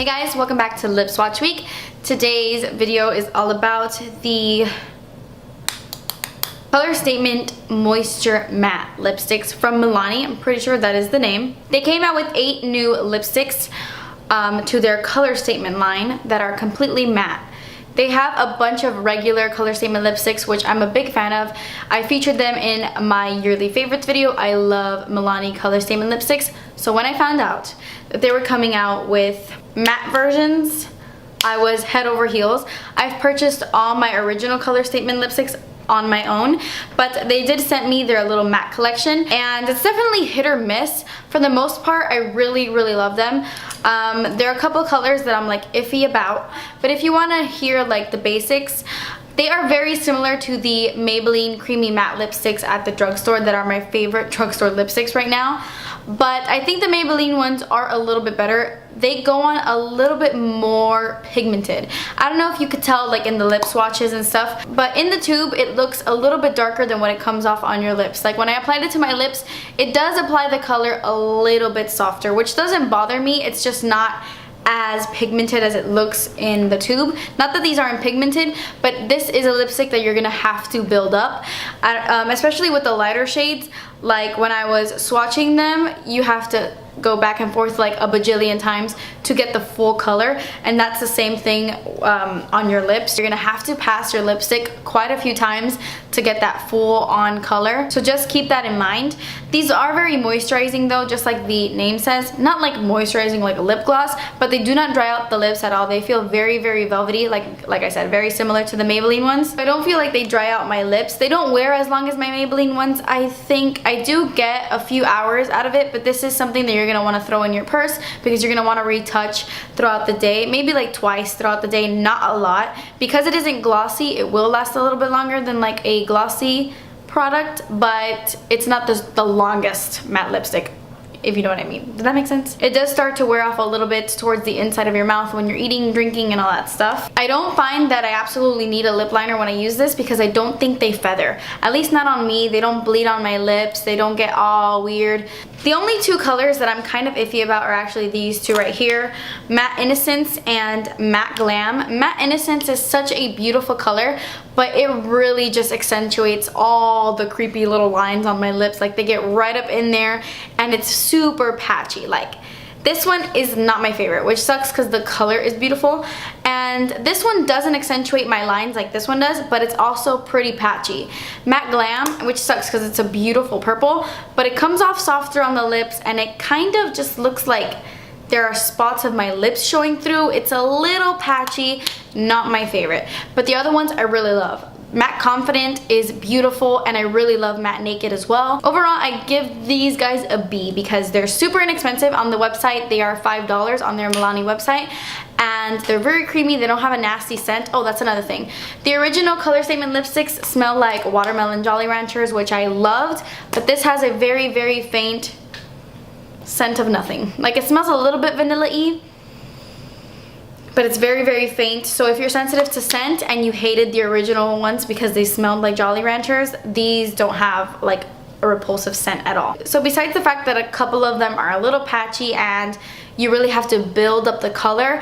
Hey guys, welcome back to Lip Swatch Week. Today's video is all about the Colorstatement Moisture Matte lipsticks from Milani. I'm pretty sure that is the name. They came out with 8 new lipsticks to their Colorstatement line that are completely matte. They have a bunch of regular Colorstatement lipsticks, which I'm a big fan of. I featured them in my yearly favorites video. I love Milani Colorstatement lipsticks. So when I found out that they were coming out with matte versions, I was head over heels. I've purchased all my original Colorstatement lipsticks on my own, but they did send me their little matte collection, and it's definitely hit or miss. For the most part, I really love them. There are a couple colors that I'm like iffy about, but if you want to hear like the basics, they are very similar to the Maybelline Creamy Matte lipsticks at the drugstore that are my favorite drugstore lipsticks right now. But I think the Maybelline ones are a little bit better. They go on a little bit more pigmented. I don't know if you could tell like in the lip swatches and stuff, but in the tube it looks a little bit darker than when it comes off on your lips. Like when I applied it to my lips, it does apply the color a little bit softer, which doesn't bother me. It's just not as pigmented as it looks in the tube. Not that these aren't pigmented, but this is a lipstick that you're gonna have to build up, especially with the lighter shades. Like when I was swatching them, you have to go back and forth like a bajillion times to get the full color, and that's the same thing on your lips. You're gonna have to pass your lipstick quite a few times to get that full on color, so just keep that in mind. These are very moisturizing though, just like the name says. Not like moisturizing like a lip gloss, but they do not dry out the lips at all. They feel very velvety, like I said, very similar to the Maybelline ones. I don't feel like they dry out my lips. They don't wear as long as my Maybelline ones. I think I do get a few hours out of it, but this is something that you're gonna want to throw in your purse because you're gonna want to retouch throughout the day, maybe like twice throughout the day, not a lot. Because it isn't glossy, it will last a little bit longer than like a glossy product, but it's not the longest matte lipstick, if you know what I mean. Does that make sense? It does start to wear off a little bit towards the inside of your mouth when you're eating, drinking, and all that stuff. I don't find that I absolutely need a lip liner when I use this because I don't think they feather. At least not on me. They don't bleed on my lips. They don't get all weird. The only 2 colors that I'm kind of iffy about are actually these 2 right here, Matte Innocence and Matte Glam. Matte Innocence is such a beautiful color, but it really just accentuates all the creepy little lines on my lips. Like they get right up in there and it's super patchy. Like this one is not my favorite, which sucks because the color is beautiful. And this one doesn't accentuate my lines like this one does, but it's also pretty patchy. Matte Glam, which sucks because it's a beautiful purple, but it comes off softer on the lips and it kind of just looks like there are spots of my lips showing through. It's a little patchy, not my favorite. But the other ones I really love. Matte Confident is beautiful, and I really love Matte Naked as well. Overall, I give these guys a B because they're super inexpensive. On the website, they are $5 on their Milani website, and they're very creamy. They don't have a nasty scent. Oh, that's another thing. The original Colorstatement lipsticks smell like watermelon Jolly Ranchers, which I loved, but this has a very faint scent of nothing. Like it smells a little bit vanilla-y, but it's very faint. So if you're sensitive to scent and you hated the original ones because they smelled like Jolly Ranchers, these don't have like a repulsive scent at all. So besides the fact that a couple of them are a little patchy and you really have to build up the color,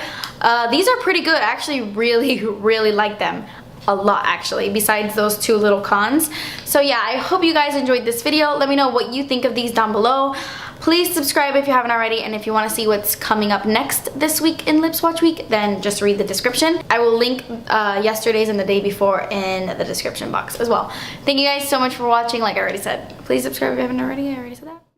these are pretty good. I actually really like them a lot actually, besides those 2 little cons. So yeah, I hope you guys enjoyed this video. Let me know what you think of these down below. Please subscribe if you haven't already, and if you want to see what's coming up next this week in Lip Swatch Week, then just read the description. I will link yesterday's and the day before in the description box as well. Thank you guys so much for watching. Like I already said, please subscribe if you haven't already. I already said that.